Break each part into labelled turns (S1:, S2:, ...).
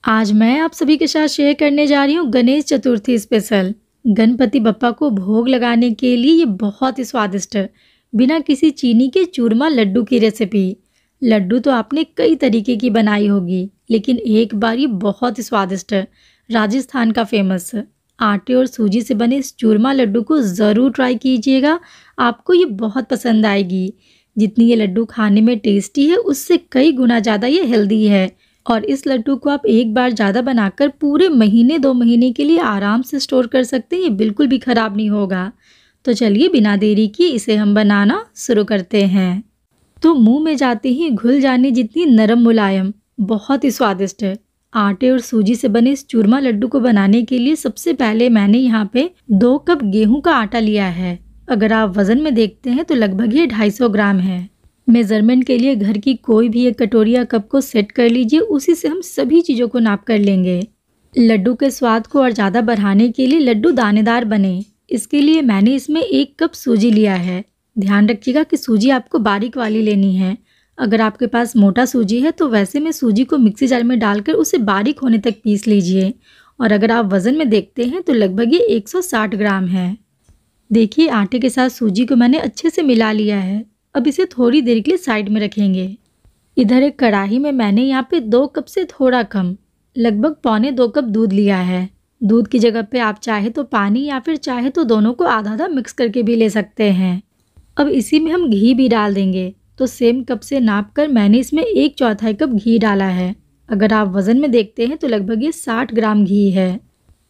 S1: आज मैं आप सभी के साथ शेयर करने जा रही हूँ गणेश चतुर्थी स्पेशल। गणपति बप्पा को भोग लगाने के लिए ये बहुत ही स्वादिष्ट बिना किसी चीनी के चूरमा लड्डू की रेसिपी। लड्डू तो आपने कई तरीके की बनाई होगी, लेकिन एक बार ये बहुत ही स्वादिष्ट राजस्थान का फेमस आटे और सूजी से बने इस चूरमा लड्डू को ज़रूर ट्राई कीजिएगा। आपको ये बहुत पसंद आएगी। जितनी ये लड्डू खाने में टेस्टी है, उससे कई गुना ज़्यादा ये हेल्दी है। और इस लड्डू को आप एक बार ज़्यादा बनाकर पूरे महीने 2 महीने के लिए आराम से स्टोर कर सकते हैं। ये बिल्कुल भी ख़राब नहीं होगा। तो चलिए बिना देरी किए इसे हम बनाना शुरू करते हैं। तो मुंह में जाते ही घुल जाने जितनी नरम मुलायम, बहुत ही स्वादिष्ट है। आटे और सूजी से बने इस चूरमा लड्डू को बनाने के लिए सबसे पहले मैंने यहाँ पे 2 कप गेहूं का आटा लिया है। अगर आप वज़न में देखते हैं तो लगभग ये 250 ग्राम है। मेज़रमेंट के लिए घर की कोई भी एक कटोरी या कप को सेट कर लीजिए, उसी से हम सभी चीज़ों को नाप कर लेंगे। लड्डू के स्वाद को और ज़्यादा बढ़ाने के लिए लड्डू दानेदार बने, इसके लिए मैंने इसमें 1 कप सूजी लिया है। ध्यान रखिएगा कि सूजी आपको बारीक वाली लेनी है। अगर आपके पास मोटा सूजी है तो वैसे में सूजी को मिक्सी जार में डालकर उसे बारीक होने तक पीस लीजिए। और अगर आप वज़न में देखते हैं तो लगभग ये 160 ग्राम है। देखिए आटे के साथ सूजी को मैंने अच्छे से मिला लिया है। अब इसे थोड़ी देर के लिए साइड में रखेंगे। इधर एक कढ़ाई में मैंने यहाँ पे 2 कप से थोड़ा कम, लगभग पौने 2 कप दूध लिया है। दूध की जगह पे आप चाहे तो पानी या फिर चाहे तो दोनों को आधा आधा मिक्स करके भी ले सकते हैं। अब इसी में हम घी भी डाल देंगे। तो सेम कप से नाप कर मैंने इसमें 1/4 कप घी डाला है। अगर आप वज़न में देखते हैं तो लगभग ये 60 ग्राम घी है।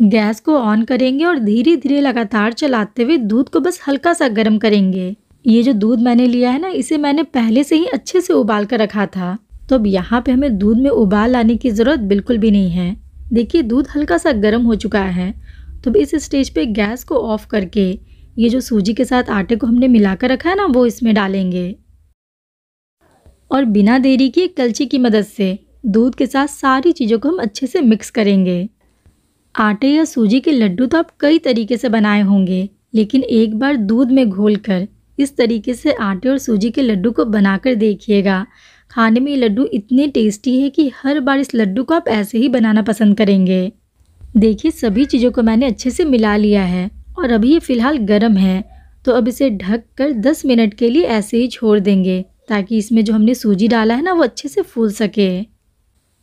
S1: गैस को ऑन करेंगे और धीरे धीरे लगातार चलाते हुए दूध को बस हल्का सा गर्म करेंगे। ये जो दूध मैंने लिया है ना, इसे मैंने पहले से ही अच्छे से उबाल कर रखा था। तो अब यहाँ पे हमें दूध में उबाल लाने की ज़रूरत बिल्कुल भी नहीं है। देखिए दूध हल्का सा गर्म हो चुका है। तो अब इस स्टेज पे गैस को ऑफ करके ये जो सूजी के साथ आटे को हमने मिलाकर रखा है ना, वो इसमें डालेंगे। और बिना देरी के कलछी की मदद से दूध के साथ सारी चीज़ों को हम अच्छे से मिक्स करेंगे। आटे या सूजी के लड्डू तो आप कई तरीके से बनाए होंगे, लेकिन एक बार दूध में घोलकर इस तरीके से आटे और सूजी के लड्डू को बनाकर देखिएगा। खाने में ये लड्डू इतने टेस्टी है कि हर बार इस लड्डू को आप ऐसे ही बनाना पसंद करेंगे। देखिए सभी चीज़ों को मैंने अच्छे से मिला लिया है और अभी ये फ़िलहाल गर्म है। तो अब इसे ढक कर 10 मिनट के लिए ऐसे ही छोड़ देंगे, ताकि इसमें जो हमने सूजी डाला है ना, वो अच्छे से फूल सके।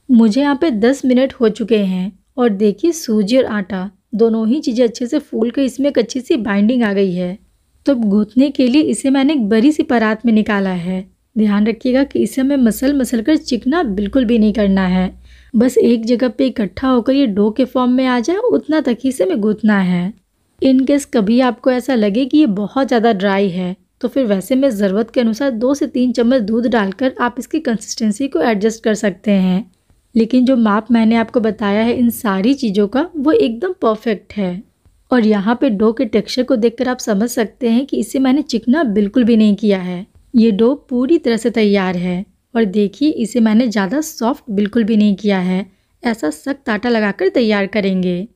S1: मुझे यहाँ पे 10 मिनट हो चुके हैं और देखिए सूजी और आटा दोनों ही चीज़ें अच्छे से फूल कर इसमें एक अच्छी सी बाइंडिंग आ गई है। तो गूंथने के लिए इसे मैंने एक बड़ी सी परात में निकाला है। ध्यान रखिएगा कि इसे हमें मसल कर चिकना बिल्कुल भी नहीं करना है। बस एक जगह पे इकट्ठा होकर ये डो के फॉर्म में आ जाए, उतना तक ही इसे हमें गूंथना है। इन केस कभी आपको ऐसा लगे कि ये बहुत ज़्यादा ड्राई है, तो फिर वैसे में ज़रूरत के अनुसार 2 से 3 चम्मच दूध डालकर आप इसकी कंसिस्टेंसी को एडजस्ट कर सकते हैं। लेकिन जो माप मैंने आपको बताया है इन सारी चीज़ों का, वो एकदम परफेक्ट है। और यहाँ पे डो के टेक्सचर को देखकर आप समझ सकते हैं कि इसे मैंने चिकना बिल्कुल भी नहीं किया है। ये डो पूरी तरह से तैयार है। और देखिए इसे मैंने ज़्यादा सॉफ्ट बिल्कुल भी नहीं किया है। ऐसा सख्त आटा लगाकर तैयार करेंगे।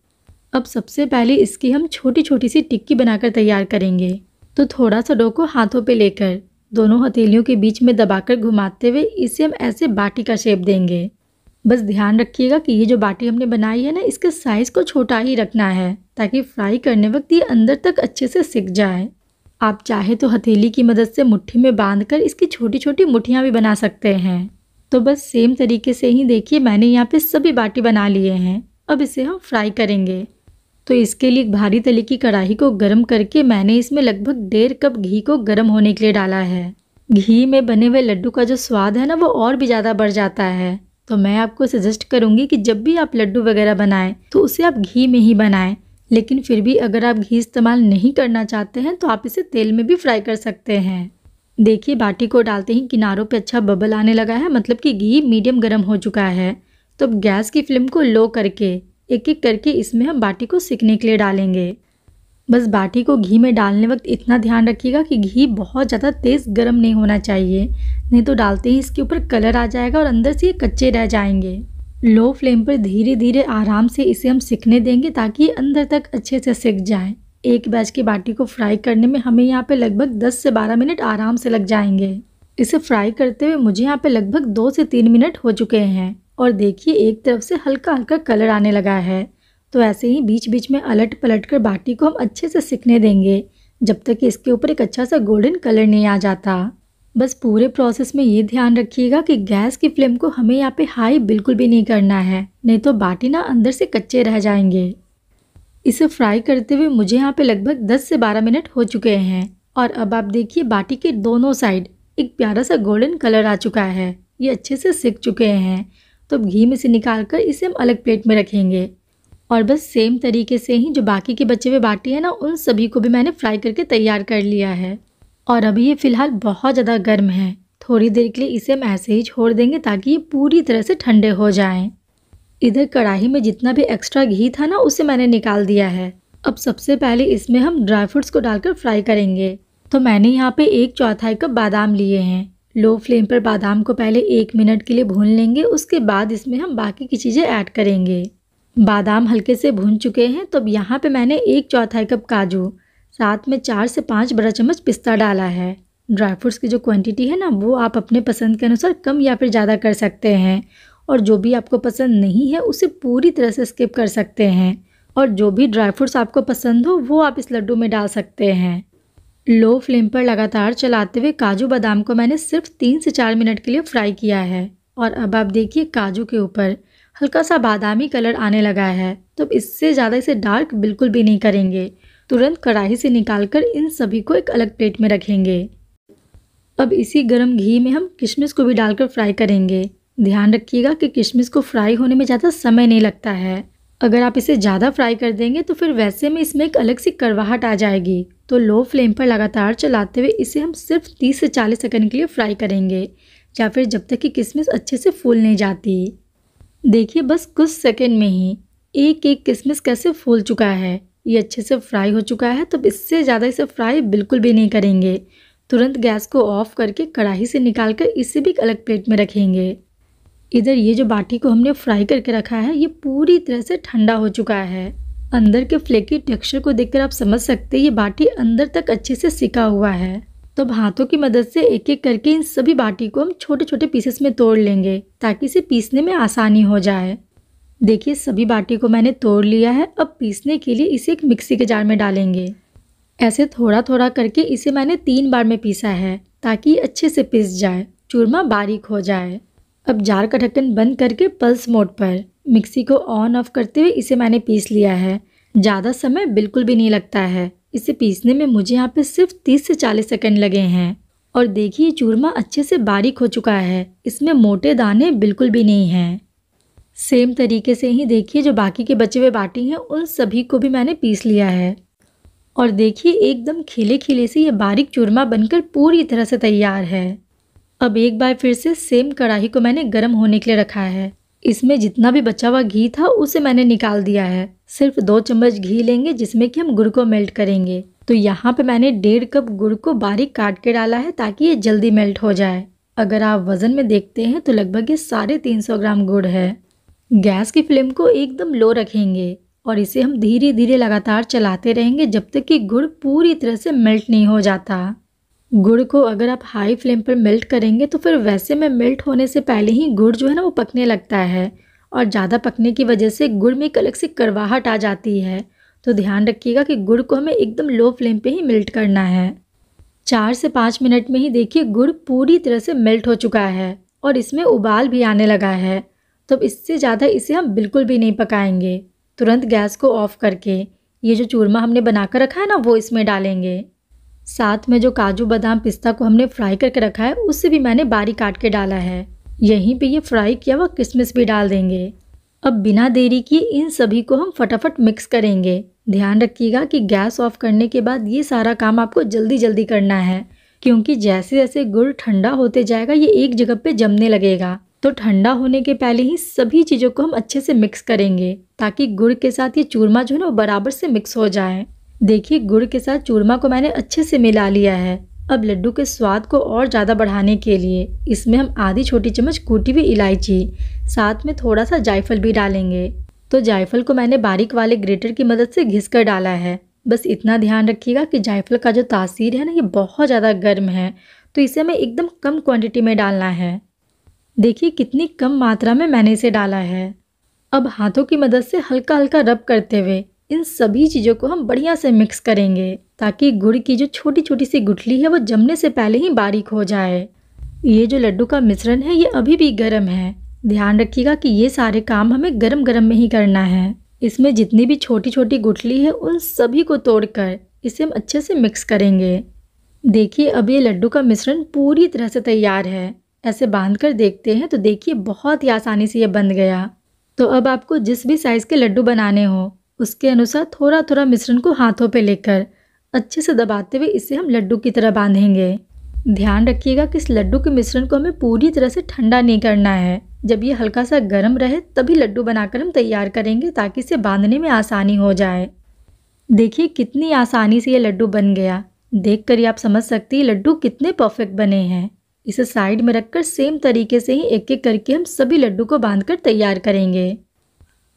S1: अब सबसे पहले इसकी हम छोटी छोटी सी टिक्की बनाकर तैयार करेंगे। तो थोड़ा सा डो को हाथों पे लेकर दोनों हथेलियों के बीच में दबाकर घुमाते हुए इसे हम ऐसे बाटी का शेप देंगे। बस ध्यान रखिएगा कि ये जो बाटी हमने बनाई है ना, इसके साइज़ को छोटा ही रखना है, ताकि फ्राई करने वक्त ये अंदर तक अच्छे से सिक जाए। आप चाहे तो हथेली की मदद से मुट्ठी में बांधकर इसकी छोटी छोटी मुट्ठियाँ भी बना सकते हैं। तो बस सेम तरीके से ही देखिए मैंने यहाँ पे सभी बाटी बना लिए हैं। अब इसे हम फ्राई करेंगे। तो इसके लिए एक भारी तले की कढ़ाई को गर्म करके मैंने इसमें लगभग 1.5 कप घी को गर्म होने के लिए डाला है। घी में बने हुए लड्डू का जो स्वाद है ना, वो और भी ज़्यादा बढ़ जाता है। तो मैं आपको सजेस्ट करूंगी कि जब भी आप लड्डू वगैरह बनाएं तो उसे आप घी में ही बनाएं। लेकिन फिर भी अगर आप घी इस्तेमाल नहीं करना चाहते हैं तो आप इसे तेल में भी फ्राई कर सकते हैं। देखिए बाटी को डालते ही किनारों पे अच्छा बबल आने लगा है, मतलब कि घी मीडियम गर्म हो चुका है। तो अब गैस की फ्लेम को लो करके एक एक करके इसमें हम बाटी को सिकने के लिए डालेंगे। बस बाटी को घी में डालने वक्त इतना ध्यान रखिएगा कि घी बहुत ज़्यादा तेज़ गर्म नहीं होना चाहिए, नहीं तो डालते ही इसके ऊपर कलर आ जाएगा और अंदर से ये कच्चे रह जाएंगे। लो फ्लेम पर धीरे धीरे आराम से इसे हम सिकने देंगे, ताकि ये अंदर तक अच्छे से सिक जाए। एक बैच की बाटी को फ्राई करने में हमें यहाँ पे लगभग 10 से 12 मिनट आराम से लग जाएंगे। इसे फ्राई करते हुए मुझे यहाँ पे लगभग 2 से 3 मिनट हो चुके हैं और देखिए एक तरफ से हल्का हल्का कलर आने लगा है। तो ऐसे ही बीच बीच में अलट पलट कर बाटी को हम अच्छे से सिकने देंगे जब तक कि इसके ऊपर एक अच्छा सा गोल्डन कलर नहीं आ जाता। बस पूरे प्रोसेस में ये ध्यान रखिएगा कि गैस की फ्लेम को हमें यहाँ पे हाई बिल्कुल भी नहीं करना है, नहीं तो बाटी ना अंदर से कच्चे रह जाएंगे। इसे फ्राई करते हुए मुझे यहाँ पे लगभग 10 से 12 मिनट हो चुके हैं और अब आप देखिए बाटी के दोनों साइड एक प्यारा सा गोल्डन कलर आ चुका है। ये अच्छे से सिक चुके हैं। तो अब घी में से निकाल कर इसे हम अलग प्लेट में रखेंगे और बस सेम तरीके से ही जो बाकी के बचे हुए बाटी है ना, उन सभी को भी मैंने फ्राई करके तैयार कर लिया है। और अभी ये फ़िलहाल बहुत ज़्यादा गर्म है, थोड़ी देर के लिए इसे हम ऐसे ही छोड़ देंगे ताकि ये पूरी तरह से ठंडे हो जाएं। इधर कढ़ाई में जितना भी एक्स्ट्रा घी था ना, उसे मैंने निकाल दिया है। अब सबसे पहले इसमें हम ड्राई फ्रूट्स को डालकर फ्राई करेंगे। तो मैंने यहाँ पे 1/4 कप बादाम लिए हैं। लो फ्लेम पर बादाम को पहले 1 मिनट के लिए भून लेंगे, उसके बाद इसमें हम बाकी की चीज़ें ऐड करेंगे। बादाम हल्के से भून चुके हैं, तो अब यहाँ पे मैंने 1/4 कप काजू, साथ में 4 से 5 बड़ा चम्मच पिस्ता डाला है। ड्राई फ्रूट्स की जो क्वांटिटी है ना, वो आप अपने पसंद के अनुसार कम या फिर ज़्यादा कर सकते हैं और जो भी आपको पसंद नहीं है उसे पूरी तरह से स्किप कर सकते हैं और जो भी ड्राई फ्रूट्स आपको पसंद हो वो आप इस लड्डू में डाल सकते हैं। लो फ्लेम पर लगातार चलाते हुए काजू बादाम को मैंने सिर्फ 3 से 4 मिनट के लिए फ्राई किया है और अब आप देखिए काजू के ऊपर हल्का सा बादामी कलर आने लगा है। तो अब इससे ज़्यादा इसे डार्क बिल्कुल भी नहीं करेंगे, तुरंत कढ़ाई से निकालकर इन सभी को एक अलग प्लेट में रखेंगे। अब इसी गर्म घी में हम किशमिश को भी डालकर फ्राई करेंगे। ध्यान रखिएगा कि किशमिश को फ्राई होने में ज़्यादा समय नहीं लगता है। अगर आप इसे ज़्यादा फ्राई कर देंगे तो फिर वैसे में इसमें एक अलग सी कड़वाहट आ जाएगी। तो लो फ्लेम पर लगातार चलाते हुए इसे हम सिर्फ 30 से 40 सेकंड के लिए फ्राई करेंगे या फिर जब तक कि किशमिश अच्छे से फूल नहीं जाती। देखिए बस कुछ सेकंड में ही एक एक किशमिश कैसे फूल चुका है, ये अच्छे से फ्राई हो चुका है। तो इससे ज़्यादा इसे फ्राई बिल्कुल भी नहीं करेंगे, तुरंत गैस को ऑफ करके कढ़ाई से निकाल कर इसे भी एक अलग प्लेट में रखेंगे। इधर ये जो बाटी को हमने फ्राई करके रखा है, ये पूरी तरह से ठंडा हो चुका है। अंदर के फ्लेकी टेक्सचर को देखकर आप समझ सकते हैं ये बाटी अंदर तक अच्छे से सिका हुआ है। तो अब हाथों की मदद से एक एक करके इन सभी बाटी को हम छोटे छोटे पीसेस में तोड़ लेंगे ताकि इसे पीसने में आसानी हो जाए। देखिए सभी बाटी को मैंने तोड़ लिया है। अब पीसने के लिए इसे एक मिक्सी के जार में डालेंगे। ऐसे थोड़ा थोड़ा करके इसे मैंने 3 बार में पीसा है ताकि अच्छे से पिस जाए, चूरमा बारीक हो जाए। अब जार का ढक्कन बंद करके पल्स मोड पर मिक्सी को ऑन ऑफ करते हुए इसे मैंने पीस लिया है। ज़्यादा समय बिल्कुल भी नहीं लगता है, इसे पीसने में मुझे यहाँ पे सिर्फ 30 से 40 सेकंड लगे हैं। और देखिए चूरमा अच्छे से बारीक हो चुका है, इसमें मोटे दाने बिल्कुल भी नहीं हैं। सेम तरीके से ही देखिए जो बाकी के बचे हुए बाटी हैं उन सभी को भी मैंने पीस लिया है और देखिए एकदम खिले खिले से ये बारीक चूरमा बनकर पूरी तरह से तैयार है। अब एक बार फिर से सेम कढ़ाई को मैंने गर्म होने के लिए रखा है। इसमें जितना भी बचा हुआ घी था उसे मैंने निकाल दिया है। सिर्फ 2 चम्मच घी लेंगे जिसमें कि हम गुड़ को मेल्ट करेंगे। तो यहाँ पे मैंने 1.5 कप गुड़ को बारीक काट के डाला है ताकि ये जल्दी मेल्ट हो जाए। अगर आप वजन में देखते हैं तो लगभग ये 350 ग्राम गुड़ है। गैस की फ्लेम को एकदम लो रखेंगे और इसे हम धीरे धीरे लगातार चलाते रहेंगे जब तक कि गुड़ पूरी तरह से मेल्ट नहीं हो जाता। गुड़ को अगर आप हाई फ्लेम पर मेल्ट करेंगे तो फिर वैसे में मेल्ट होने से पहले ही गुड़ जो है ना वो पकने लगता है और ज़्यादा पकने की वजह से गुड़ में एक अलग सी कड़वाहट आ जाती है। तो ध्यान रखिएगा कि गुड़ को हमें एकदम लो फ्लेम पे ही मेल्ट करना है। 4 से 5 मिनट में ही देखिए गुड़ पूरी तरह से मेल्ट हो चुका है और इसमें उबाल भी आने लगा है। तो अब इससे ज़्यादा इसे हम बिल्कुल भी नहीं पकाएंगे। तुरंत गैस को ऑफ करके ये जो चूरमा हमने बना कर रखा है ना वो इसमें डालेंगे। साथ में जो काजू बादाम पिस्ता को हमने फ्राई करके रखा है उससे भी मैंने बारीक काट के डाला है। यहीं पे ये फ्राई किया हुआ किशमिश भी डाल देंगे। अब बिना देरी किए इन सभी को हम फटाफट मिक्स करेंगे। ध्यान रखिएगा कि गैस ऑफ करने के बाद ये सारा काम आपको जल्दी जल्दी करना है क्योंकि जैसे जैसे गुड़ ठंडा होते जाएगा ये एक जगह पे जमने लगेगा। तो ठंडा होने के पहले ही सभी चीज़ों को हम अच्छे से मिक्स करेंगे ताकि गुड़ के साथ ये चूरमा जो है ना वो बराबर से मिक्स हो जाए। देखिए गुड़ के साथ चूरमा को मैंने अच्छे से मिला लिया है। अब लड्डू के स्वाद को और ज़्यादा बढ़ाने के लिए इसमें हम आधी छोटी चम्मच कूटी हुई इलायची, साथ में थोड़ा सा जायफल भी डालेंगे। तो जायफल को मैंने बारीक वाले ग्रेटर की मदद से घिस कर डाला है। बस इतना ध्यान रखिएगा कि जायफल का जो तासीर है ना ये बहुत ज़्यादा गर्म है, तो इसे हमें एकदम कम क्वांटिटी में डालना है। देखिए कितनी कम मात्रा में मैंने इसे डाला है। अब हाथों की मदद से हल्का हल्का रब करते हुए इन सभी चीज़ों को हम बढ़िया से मिक्स करेंगे, ताकि गुड़ की जो छोटी छोटी सी गुठली है वो जमने से पहले ही बारीक हो जाए। ये जो लड्डू का मिश्रण है ये अभी भी गर्म है। ध्यान रखिएगा कि ये सारे काम हमें गरम गरम में ही करना है। इसमें जितनी भी छोटी छोटी गुठली है उन सभी को तोड़कर इसे हम अच्छे से मिक्स करेंगे। देखिए अब ये लड्डू का मिश्रण पूरी तरह से तैयार है। ऐसे बांध कर देखते हैं तो देखिए बहुत ही आसानी से ये बंध गया। तो अब आपको जिस भी साइज़ के लड्डू बनाने हो उसके अनुसार थोड़ा थोड़ा मिश्रण को हाथों पे लेकर अच्छे से दबाते हुए इसे हम लड्डू की तरह बांधेंगे। ध्यान रखिएगा कि इस लड्डू के मिश्रण को हमें पूरी तरह से ठंडा नहीं करना है। जब ये हल्का सा गर्म रहे तभी लड्डू बनाकर हम तैयार करेंगे, ताकि इसे बांधने में आसानी हो जाए। देखिए कितनी आसानी से ये लड्डू बन गया। देखकर ही आप समझ सकते हैं लड्डू कितने परफेक्ट बने हैं। इसे साइड में रखकर सेम तरीके से ही एक एक करके हम सभी लड्डू को बांधकर तैयार करेंगे।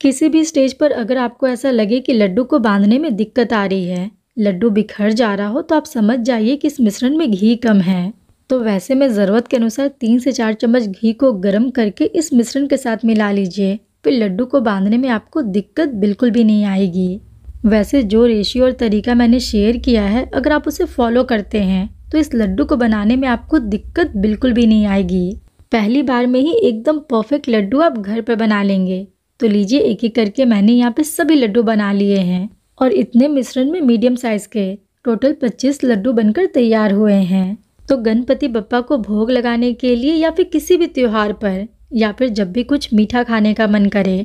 S1: किसी भी स्टेज पर अगर आपको ऐसा लगे कि लड्डू को बांधने में दिक्कत आ रही है, लड्डू बिखर जा रहा हो, तो आप समझ जाइए कि इस मिश्रण में घी कम है। तो वैसे में ज़रूरत के अनुसार 3 से 4 चम्मच घी को गर्म करके इस मिश्रण के साथ मिला लीजिए। फिर लड्डू को बांधने में आपको दिक्कत बिल्कुल भी नहीं आएगी। वैसे जो रेशियो और तरीका मैंने शेयर किया है, अगर आप उसे फॉलो करते हैं तो इस लड्डू को बनाने में आपको दिक्कत बिल्कुल भी नहीं आएगी। पहली बार में ही एकदम परफेक्ट लड्डू आप घर पे बना लेंगे। तो लीजिए एक एक करके मैंने यहाँ पे सभी लड्डू बना लिए हैं और इतने मिश्रण में मीडियम साइज के टोटल 25 लड्डू बनकर तैयार हुए हैं। तो गणपति बप्पा को भोग लगाने के लिए या फिर किसी भी त्योहार पर या फिर जब भी कुछ मीठा खाने का मन करे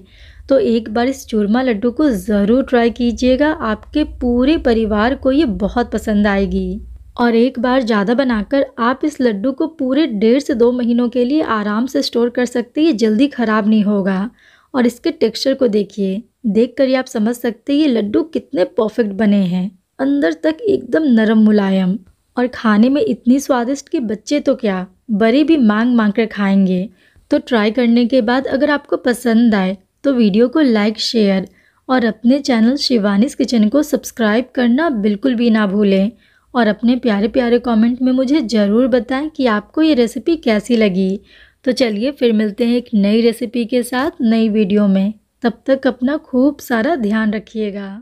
S1: तो एक बार इस चूरमा लड्डू को ज़रूर ट्राई कीजिएगा। आपके पूरे परिवार को ये बहुत पसंद आएगी। और एक बार ज़्यादा बनाकर आप इस लड्डू को पूरे 1.5 से 2 महीनों के लिए आराम से स्टोर कर सकते हैं। ये जल्दी ख़राब नहीं होगा। और इसके टेक्सचर को देखिए, देखकर ही आप समझ सकते हैं ये लड्डू कितने परफेक्ट बने हैं। अंदर तक एकदम नरम मुलायम और खाने में इतनी स्वादिष्ट कि बच्चे तो क्या बड़े भी मांग मांग कर खाएंगे। तो ट्राई करने के बाद अगर आपको पसंद आए तो वीडियो को लाइक, शेयर और अपने चैनल शिवानीज किचन को सब्सक्राइब करना बिल्कुल भी ना भूलें। और अपने प्यारे प्यारे कमेंट में मुझे ज़रूर बताएं कि आपको ये रेसिपी कैसी लगी। तो चलिए फिर मिलते हैं एक नई रेसिपी के साथ नई वीडियो में। तब तक अपना खूब सारा ध्यान रखिएगा।